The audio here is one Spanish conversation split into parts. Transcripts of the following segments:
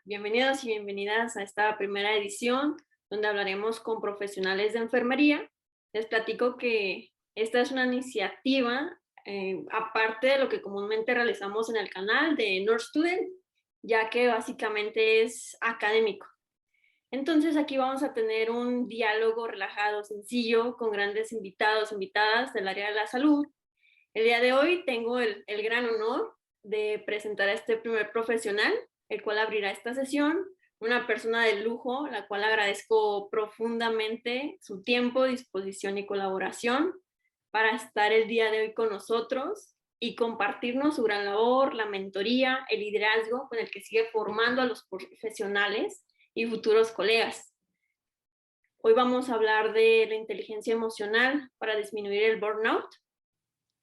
Bienvenidos y bienvenidas a esta primera edición donde hablaremos con profesionales de enfermería. Les platico que esta es una iniciativa aparte de lo que comúnmente realizamos en el canal de Nurse Student, ya que básicamente es académico. Entonces aquí vamos a tener un diálogo relajado, sencillo, con grandes invitados, invitadas del área de la salud. El día de hoy tengo el gran honor de presentar a este primer profesional, el cual abrirá esta sesión, una persona de lujo, la cual agradezco profundamente su tiempo, disposición y colaboración para estar el día de hoy con nosotros y compartirnos su gran labor, la mentoría, el liderazgo con el que sigue formando a los profesionales y futuros colegas. Hoy vamos a hablar de la inteligencia emocional para disminuir el burnout.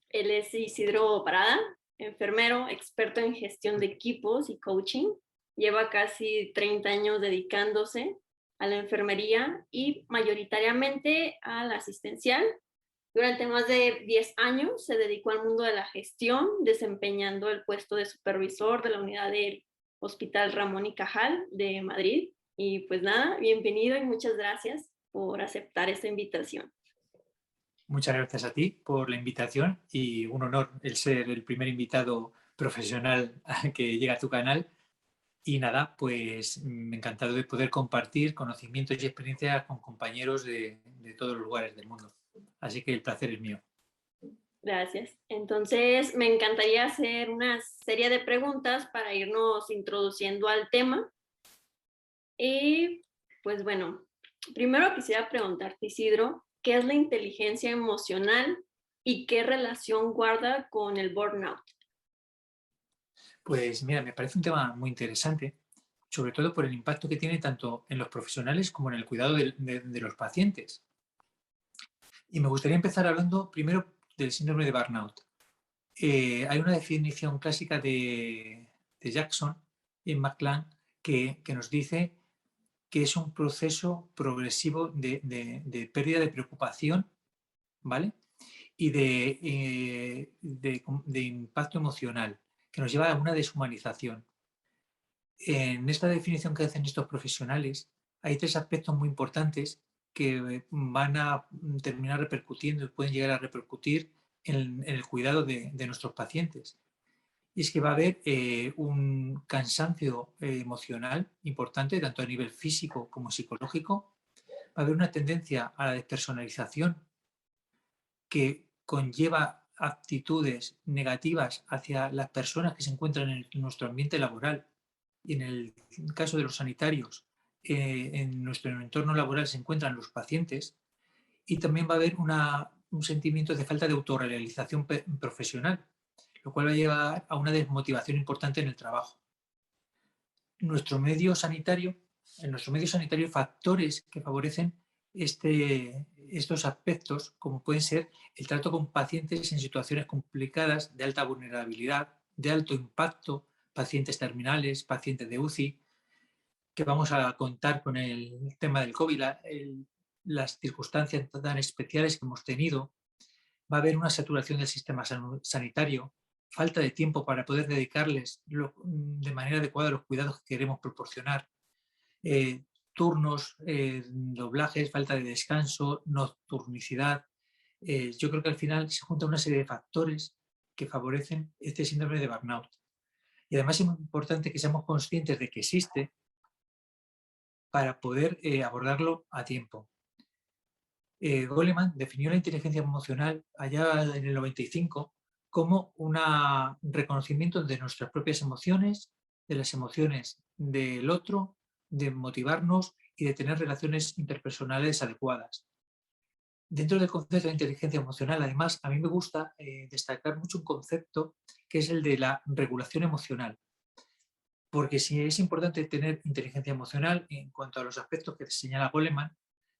Él es Isidro Parada, enfermero, experto en gestión de equipos y coaching. Lleva casi 30 años dedicándose a la enfermería y mayoritariamente al asistencial. Durante más de 10 años se dedicó al mundo de la gestión, desempeñando el puesto de supervisor de la unidad del Hospital Ramón y Cajal de Madrid. Y pues nada, bienvenido y muchas gracias por aceptar esta invitación. Muchas gracias a ti por la invitación y un honor el ser el primer invitado profesional que llega a tu canal. Y nada, pues encantado de poder compartir conocimientos y experiencias con compañeros de todos los lugares del mundo. Así que el placer es mío. Gracias. Entonces, me encantaría hacer una serie de preguntas para irnos introduciendo al tema. Y pues bueno, primero quisiera preguntarte, Isidro, ¿qué es la inteligencia emocional y qué relación guarda con el burnout? Pues mira, me parece un tema muy interesante, sobre todo por el impacto que tiene tanto en los profesionales como en el cuidado de los pacientes. Y me gustaría empezar hablando primero del síndrome de burnout. Hay una definición clásica de Jackson y McClellan que nos dice que es un proceso progresivo de pérdida de preocupación, ¿vale? Y de impacto emocional, que nos lleva a una deshumanización. En esta definición que hacen estos profesionales hay tres aspectos muy importantes que van a terminar repercutiendo y pueden llegar a repercutir en el cuidado de nuestros pacientes. Y es que va a haber un cansancio emocional importante, tanto a nivel físico como psicológico. Va a haber una tendencia a la despersonalización que conlleva actitudes negativas hacia las personas que se encuentran en nuestro ambiente laboral. Y en el caso de los sanitarios, en nuestro entorno laboral se encuentran los pacientes. Y también va a haber un sentimiento de falta de autorrealización profesional, lo cual va a llevar a una desmotivación importante en el trabajo. Nuestro medio sanitario, en nuestro medio sanitario hay factores que favorecen estos aspectos, como pueden ser el trato con pacientes en situaciones complicadas, de alta vulnerabilidad, de alto impacto, pacientes terminales, pacientes de UCI, que vamos a contar con el tema del COVID, las circunstancias tan especiales que hemos tenido. Va a haber una saturación del sistema sanitario, falta de tiempo para poder dedicarles de manera adecuada los cuidados que queremos proporcionar, turnos, doblajes, falta de descanso, nocturnicidad. Yo creo que al final se junta una serie de factores que favorecen este síndrome de burnout. Y además es muy importante que seamos conscientes de que existe para poder abordarlo a tiempo. Goleman definió la inteligencia emocional allá en el 95 como un reconocimiento de nuestras propias emociones, de las emociones del otro, de motivarnos y de tener relaciones interpersonales adecuadas. Dentro del concepto de inteligencia emocional, además, a mí me gusta destacar mucho un concepto que es el de la regulación emocional. Porque si es importante tener inteligencia emocional en cuanto a los aspectos que señala Goleman,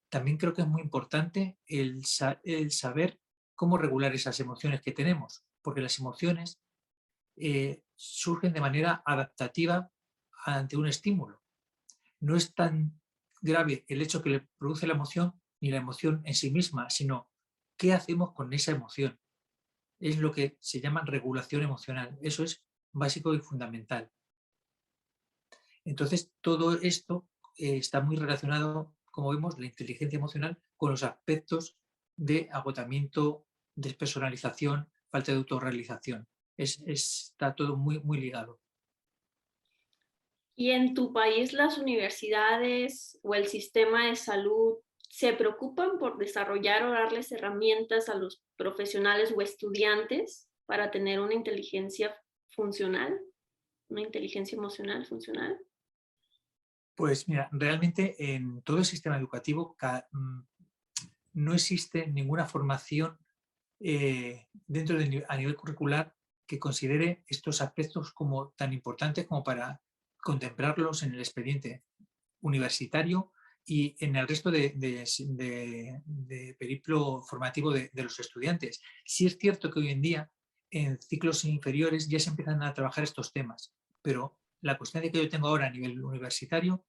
también creo que es muy importante el saber cómo regular esas emociones que tenemos, porque las emociones surgen de manera adaptativa ante un estímulo. No es tan grave el hecho que le produce la emoción ni la emoción en sí misma, sino qué hacemos con esa emoción. Es lo que se llama regulación emocional. Eso es básico y fundamental. Entonces, todo esto está muy relacionado, como vemos, la inteligencia emocional con los aspectos de agotamiento, despersonalización, falta de autorrealización. Está todo muy, muy ligado. ¿Y en tu país las universidades o el sistema de salud se preocupan por desarrollar o darles herramientas a los profesionales o estudiantes para tener una inteligencia funcional, una inteligencia emocional funcional? Pues mira, realmente en todo el sistema educativo no existe ninguna formación a nivel curricular que considere estos aspectos como tan importantes como para contemplarlos en el expediente universitario y en el resto de periplo formativo de los estudiantes. Sí es cierto que hoy en día en ciclos inferiores ya se empiezan a trabajar estos temas, pero la cuestión de que yo tengo ahora a nivel universitario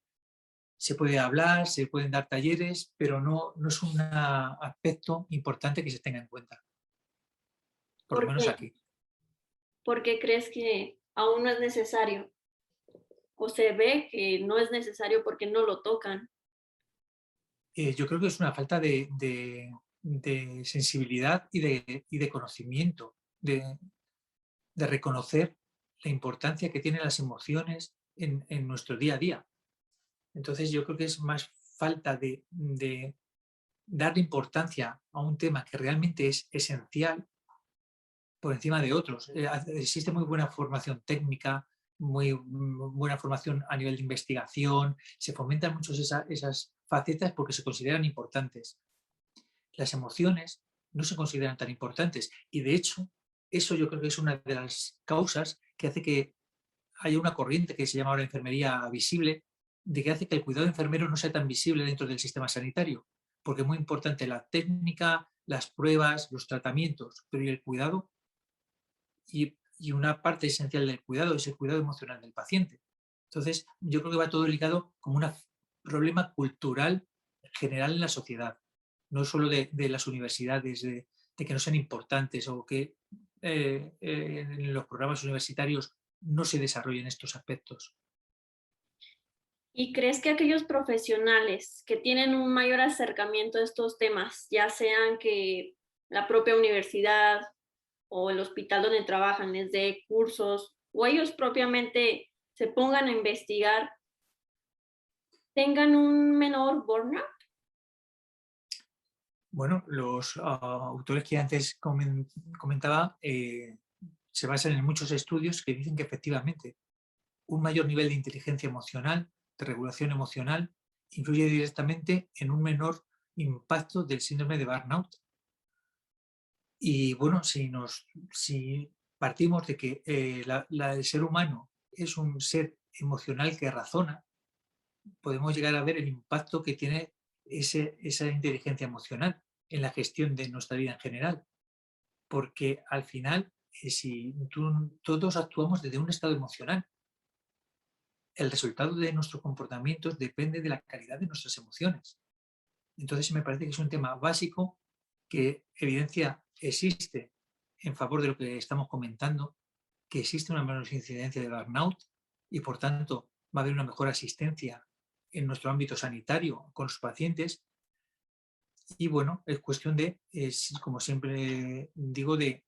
se puede hablar, se pueden dar talleres, pero no es un aspecto importante que se tenga en cuenta, por lo ¿Por menos qué? aquí. ¿Por qué crees que aún no es necesario? ¿O se ve que no es necesario porque no lo tocan? Yo creo que es una falta de sensibilidad y de conocimiento, de reconocer la importancia que tienen las emociones en nuestro día a día. Entonces yo creo que es más falta de darle importancia a un tema que realmente es esencial por encima de otros. Existe muy buena formación técnica, muy buena formación a nivel de investigación, se fomentan mucho esas facetas porque se consideran importantes. Las emociones no se consideran tan importantes y de hecho eso yo creo que es una de las causas que hace que haya una corriente que se llama ahora enfermería visible, de que hace que el cuidado enfermero no sea tan visible dentro del sistema sanitario, porque es muy importante la técnica, las pruebas, los tratamientos, pero ¿y el cuidado? Y una parte esencial del cuidado es el cuidado emocional del paciente. Entonces, yo creo que va todo ligado como un problema cultural general en la sociedad, no solo de las universidades, de que no sean importantes o que en los programas universitarios no se desarrollen estos aspectos. ¿Y crees que aquellos profesionales que tienen un mayor acercamiento a estos temas, ya sean que la propia universidad o el hospital donde trabajan les dé cursos o ellos propiamente se pongan a investigar, tengan un menor burnout? Bueno, los autores que antes comentaba se basan en muchos estudios que dicen que efectivamente un mayor nivel de inteligencia emocional, de regulación emocional, influye directamente en un menor impacto del síndrome de burnout. Y bueno, si partimos de que el ser humano es un ser emocional que razona, podemos llegar a ver el impacto que tiene esa inteligencia emocional en la gestión de nuestra vida en general. Porque al final, si todos actuamos desde un estado emocional, el resultado de nuestros comportamientos depende de la calidad de nuestras emociones. Entonces me parece que es un tema básico que evidencia existe en favor de lo que estamos comentando, que existe una menor incidencia de burnout y por tanto va a haber una mejor asistencia en nuestro ámbito sanitario con los pacientes. Y bueno, es cuestión como siempre digo, de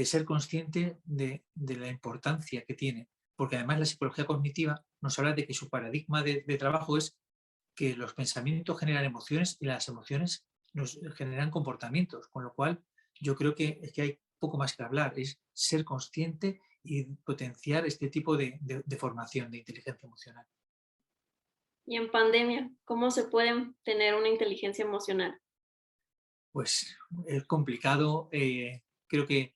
ser consciente de la importancia que tiene, porque además la psicología cognitiva nos habla de que su paradigma de trabajo es que los pensamientos generan emociones y las emociones nos generan comportamientos, con lo cual yo creo que hay poco más que hablar, es ser consciente y potenciar este tipo de formación de inteligencia emocional. Y en pandemia, ¿cómo se puede tener una inteligencia emocional? Pues es complicado, creo que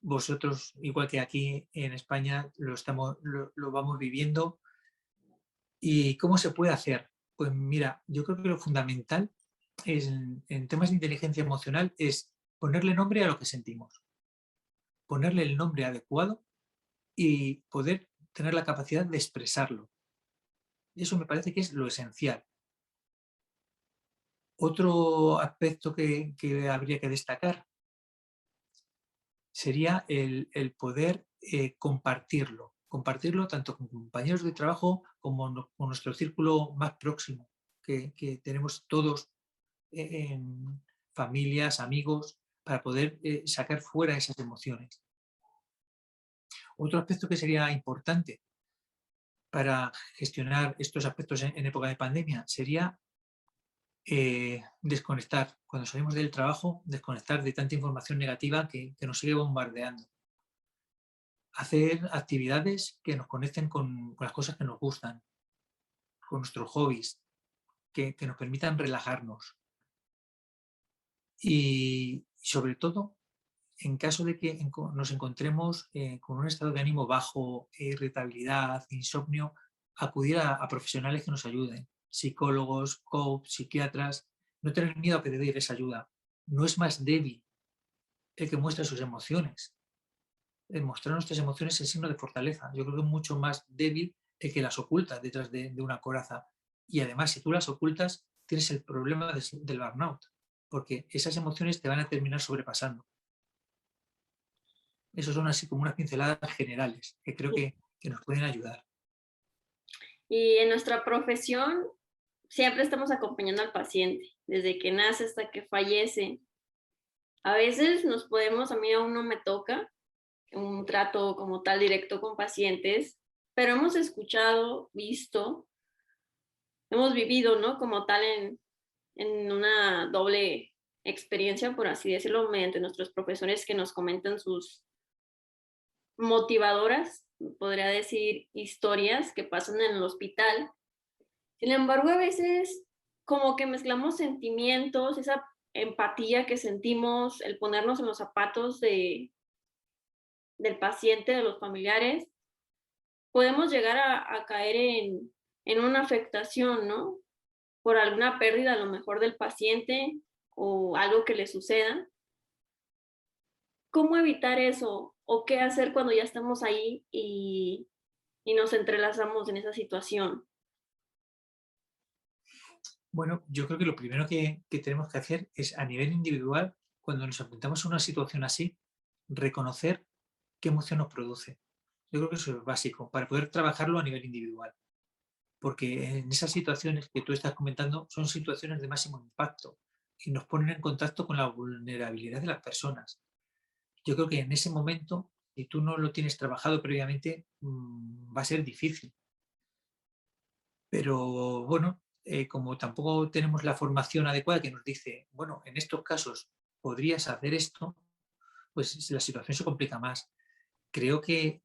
vosotros, igual que aquí en España, lo vamos viviendo. ¿Y cómo se puede hacer? Pues mira, yo creo que lo fundamental en temas de inteligencia emocional es ponerle nombre a lo que sentimos, ponerle el nombre adecuado y poder tener la capacidad de expresarlo. Eso me parece que es lo esencial. Otro aspecto que habría que destacar sería el poder compartirlo. compartirlo tanto con compañeros de trabajo como con nuestro círculo más próximo, que tenemos todos en familias, amigos, para poder sacar fuera esas emociones. Otro aspecto que sería importante para gestionar estos aspectos en época de pandemia sería desconectar. Cuando salimos del trabajo, desconectar de tanta información negativa que nos sigue bombardeando. Hacer actividades que nos conecten con las cosas que nos gustan, con nuestros hobbies, que nos permitan relajarnos. Y sobre todo, en caso de que nos encontremos con un estado de ánimo bajo, irritabilidad, insomnio, acudir a profesionales que nos ayuden, psicólogos, coach, psiquiatras, no tener miedo a pedir esa ayuda. No es más débil el que muestra sus emociones. El mostrar nuestras emociones es signo de fortaleza. Yo creo que es mucho más débil el que las oculta detrás de una coraza. Y además, si tú las ocultas, tienes el problema del burnout, porque esas emociones te van a terminar sobrepasando. Esos son así como unas pinceladas generales que creo que nos pueden ayudar. Y en nuestra profesión siempre estamos acompañando al paciente, desde que nace hasta que fallece. A veces a mí aún no me toca un trato como tal directo con pacientes, pero hemos escuchado, visto, hemos vivido, ¿no? Como tal en una doble experiencia, por así decirlo, mediante nuestros profesores que nos comentan sus motivadoras, podría decir, historias que pasan en el hospital. Sin embargo, a veces como que mezclamos sentimientos, esa empatía que sentimos, el ponernos en los zapatos del paciente, de los familiares, podemos llegar a caer en una afectación, ¿no? Por alguna pérdida a lo mejor del paciente o algo que le suceda. ¿Cómo evitar eso? ¿O qué hacer cuando ya estamos ahí y nos entrelazamos en esa situación? Bueno, yo creo que lo primero que tenemos que hacer es a nivel individual, cuando nos enfrentamos a una situación así, reconocer qué emoción nos produce. Yo creo que eso es básico para poder trabajarlo a nivel individual. Porque en esas situaciones que tú estás comentando son situaciones de máximo impacto y nos ponen en contacto con la vulnerabilidad de las personas. Yo creo que en ese momento, si tú no lo tienes trabajado previamente, va a ser difícil. Pero bueno, como tampoco tenemos la formación adecuada que nos dice, bueno, en estos casos podrías hacer esto, pues la situación se complica más. Creo que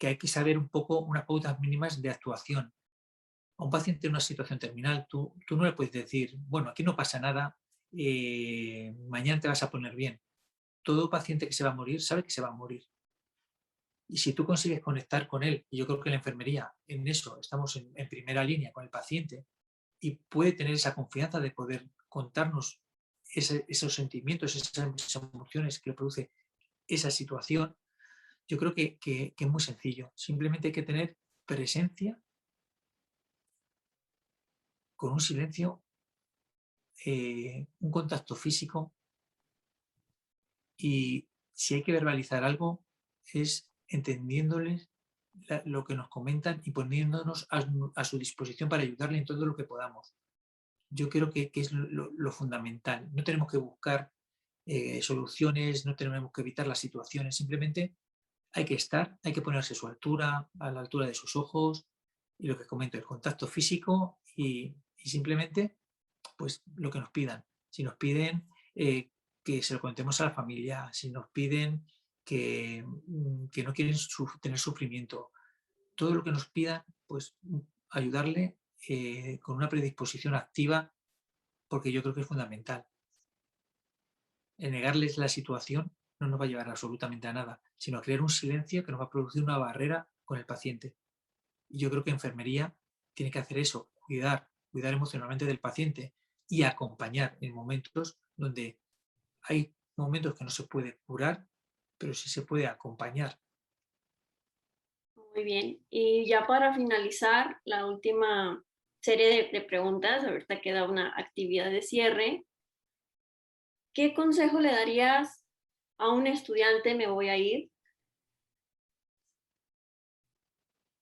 hay que saber un poco unas pautas mínimas de actuación. A un paciente en una situación terminal, tú no le puedes decir, bueno, aquí no pasa nada, mañana te vas a poner bien. Todo paciente que se va a morir sabe que se va a morir. Y si tú consigues conectar con él, y yo creo que la enfermería en eso estamos en primera línea con el paciente, y puede tener esa confianza de poder contarnos esos sentimientos, esas emociones que le produce esa situación, yo creo que es muy sencillo. Simplemente hay que tener presencia con un silencio, un contacto físico, y si hay que verbalizar algo es entendiéndoles lo que nos comentan y poniéndonos a su disposición para ayudarle en todo lo que podamos. Yo creo que es lo fundamental. No tenemos que buscar soluciones, no tenemos que evitar las situaciones, simplemente hay que estar, hay que ponerse a su altura, a la altura de sus ojos, y lo que comento, el contacto físico y simplemente pues lo que nos pidan. Si nos piden que se lo contemos a la familia, si nos piden que no quieren tener sufrimiento, todo lo que nos pidan, pues ayudarle con una predisposición activa, porque yo creo que es fundamental. El negarles la situación no nos va a llevar absolutamente a nada, sino a crear un silencio que nos va a producir una barrera con el paciente. Y yo creo que enfermería tiene que hacer eso, cuidar emocionalmente del paciente y acompañar en momentos donde hay momentos que no se puede curar, pero sí se puede acompañar. Muy bien. Y ya para finalizar, la última serie de preguntas, ahorita queda una actividad de cierre. ¿Qué consejo le darías a un estudiante, me voy a ir,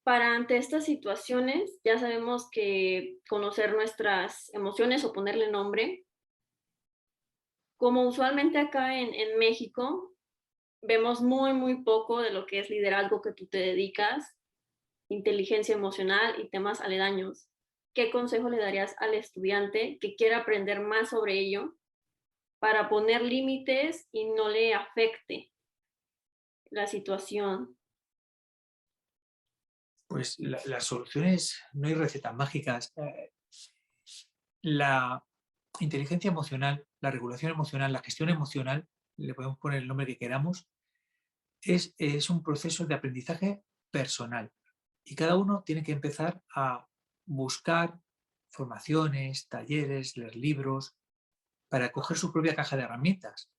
Para ante estas situaciones, ya sabemos que conocer nuestras emociones o ponerle nombre, como usualmente acá en México, vemos muy poco de lo que es liderazgo que tú te dedicas, inteligencia emocional y temas aledaños. ¿Qué consejo le darías al estudiante que quiera aprender más sobre ello para poner límites y no le afecte la situación? Pues las soluciones, no hay recetas mágicas. La inteligencia emocional, la regulación emocional, la gestión emocional, le podemos poner el nombre que queramos, es un proceso de aprendizaje personal. Y cada uno tiene que empezar a buscar formaciones, talleres, leer libros, para coger su propia caja de herramientas.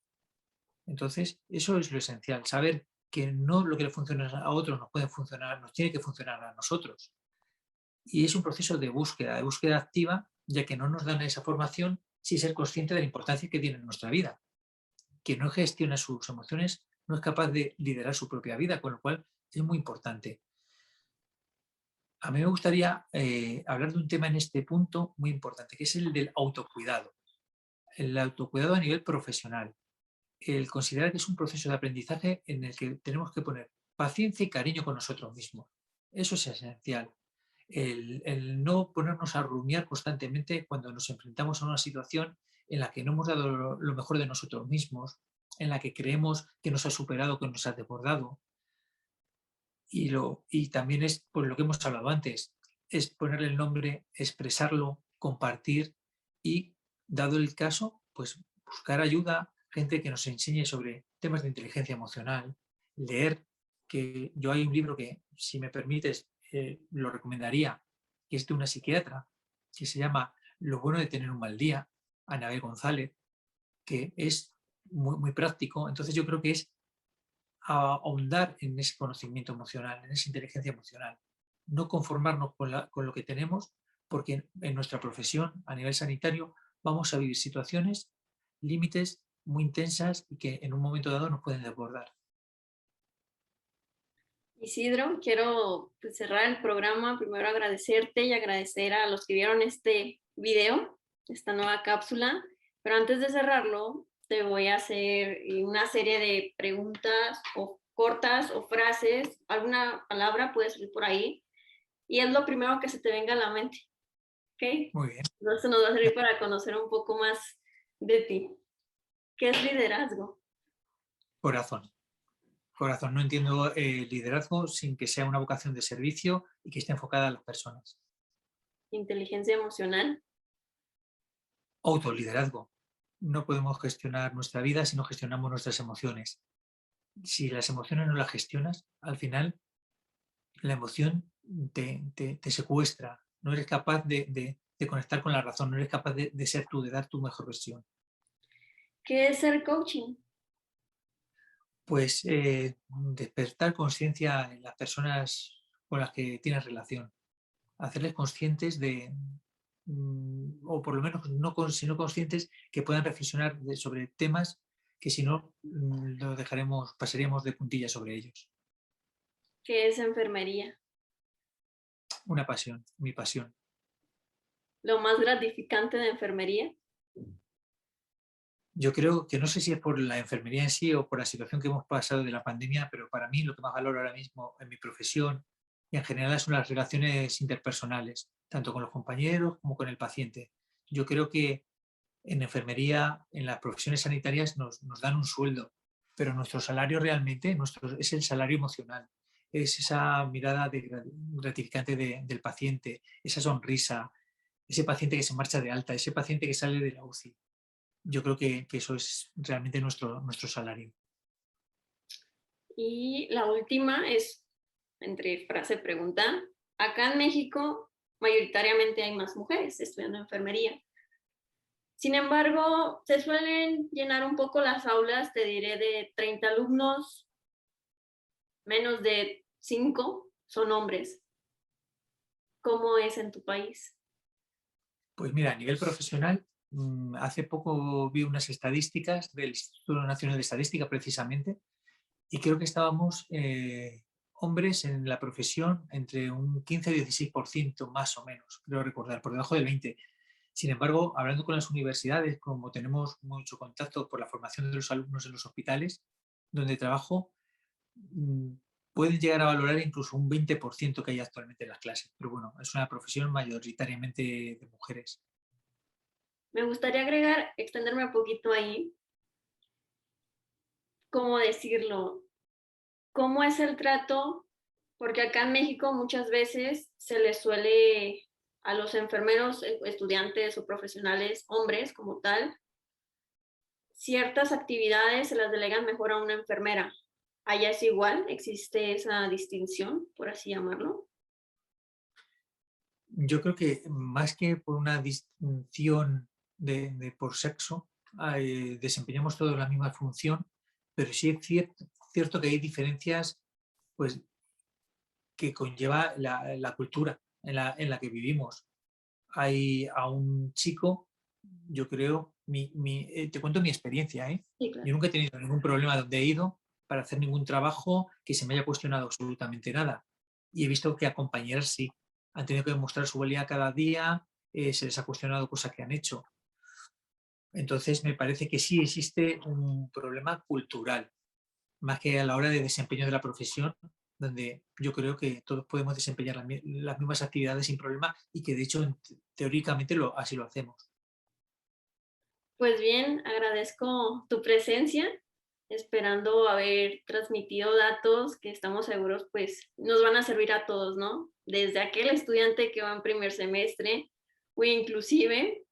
Entonces, eso es lo esencial, saber que no lo que le funciona a otros nos puede funcionar, nos tiene que funcionar a nosotros. Y es un proceso de búsqueda activa, ya que no nos dan esa formación sin ser consciente de la importancia que tiene en nuestra vida. Quien no gestiona sus emociones no es capaz de liderar su propia vida, con lo cual es muy importante. A mí me gustaría hablar de un tema en este punto muy importante, que es el del autocuidado. El autocuidado a nivel profesional. El considerar que es un proceso de aprendizaje en el que tenemos que poner paciencia y cariño con nosotros mismos. Eso es esencial. El no ponernos a rumiar constantemente cuando nos enfrentamos a una situación en la que no hemos dado lo mejor de nosotros mismos, en la que creemos que nos ha superado, que nos ha desbordado. Y también es por lo que hemos hablado antes, es ponerle el nombre, expresarlo, compartir y, dado el caso, pues buscar ayuda, gente que nos enseñe sobre temas de inteligencia emocional, leer, que yo hay un libro que, si me permites, lo recomendaría, que es de una psiquiatra, que se llama Lo bueno de tener un mal día, Anabel González, que es muy práctico. Entonces yo creo que es a ahondar en ese conocimiento emocional, en esa inteligencia emocional. No conformarnos con lo que tenemos, porque en nuestra profesión, a nivel sanitario, vamos a vivir situaciones, límites muy intensas y que en un momento dado nos pueden desbordar. Isidro, quiero pues, cerrar el programa, primero agradecerte y agradecer a los que vieron este video, esta nueva cápsula, pero antes de cerrarlo, te voy a hacer una serie de preguntas o cortas o frases, alguna palabra puede salir por ahí, y es lo primero que se te venga a la mente, ¿ok? Muy bien. Entonces nos va a servir para conocer un poco más de ti. ¿Qué es liderazgo? Corazón. Corazón. No entiendo el liderazgo sin que sea una vocación de servicio y que esté enfocada a las personas. Inteligencia emocional. Autoliderazgo. No podemos gestionar nuestra vida si no gestionamos nuestras emociones. Si las emociones no las gestionas, al final la emoción te secuestra, no eres capaz de conectar con la razón, no eres capaz de ser tú, de dar tu mejor versión. ¿Qué es ser coaching? Pues despertar conciencia en las personas con las que tienes relación, hacerles conscientes o por lo menos si no conscientes, que puedan reflexionar sobre temas que si no lo dejaremos, pasaríamos de puntillas sobre ellos. ¿Qué es enfermería? Una pasión, mi pasión. Lo más gratificante de enfermería. Yo creo que no sé si es por la enfermería en sí o por la situación que hemos pasado de la pandemia, pero para mí lo que más valoro ahora mismo en mi profesión y en general son las relaciones interpersonales, tanto con los compañeros como con el paciente. Yo creo que en enfermería, en las profesiones sanitarias nos dan un sueldo, pero nuestro salario realmente es el salario emocional, es esa mirada gratificante del paciente, esa sonrisa, ese paciente que se marcha de alta, ese paciente que sale de la UCI. Yo creo que eso es realmente nuestro salario. Y la última es, entre frase pregunta, acá en México mayoritariamente hay más mujeres estudiando enfermería. Sin embargo, se suelen llenar un poco las aulas, te diré, de 30 alumnos, menos de 5 son hombres. ¿Cómo es en tu país? Pues mira, a nivel profesional, hace poco vi unas estadísticas del Instituto Nacional de Estadística precisamente y creo que estábamos hombres en la profesión entre un 15 y 16% más o menos, creo recordar, por debajo del 20%. Sin embargo, hablando con las universidades, como tenemos mucho contacto por la formación de los alumnos en los hospitales donde trabajo, mm, pueden llegar a valorar incluso un 20% que hay actualmente en las clases. Pero bueno, es una profesión mayoritariamente de mujeres. Me gustaría agregar, extenderme un poquito ahí, ¿cómo decirlo? ¿Cómo es el trato? Porque acá en México muchas veces se les suele a los enfermeros, estudiantes o profesionales, hombres como tal, ciertas actividades se las delegan mejor a una enfermera. Allá es igual, existe esa distinción, por así llamarlo. Yo creo que más que por una distinción por sexo, desempeñamos todos la misma función, pero sí es cierto que hay diferencias pues, que conlleva la cultura en la que vivimos. Hay a un chico, yo creo, te cuento mi experiencia, ¿eh? Sí, claro. Yo nunca he tenido ningún problema donde he ido para hacer ningún trabajo que se me haya cuestionado absolutamente nada. Y he visto que a compañeras sí, han tenido que demostrar su valía cada día, se les ha cuestionado cosas que han hecho. Entonces me parece que sí existe un problema cultural, más que a la hora de desempeño de la profesión, donde yo creo que todos podemos desempeñar las mismas actividades sin problema y que de hecho teóricamente así lo hacemos. Pues bien, agradezco tu presencia, esperando haber transmitido datos que estamos seguros pues nos van a servir a todos, ¿no? Desde aquel estudiante que va en primer semestre o inclusive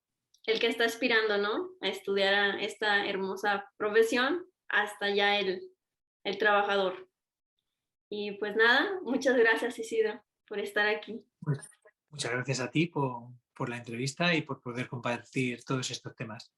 el que está aspirando, ¿no? A estudiar a esta hermosa profesión hasta ya el trabajador. Y pues nada, muchas gracias Isidro por estar aquí. Pues, muchas gracias a ti por la entrevista y por poder compartir todos estos temas.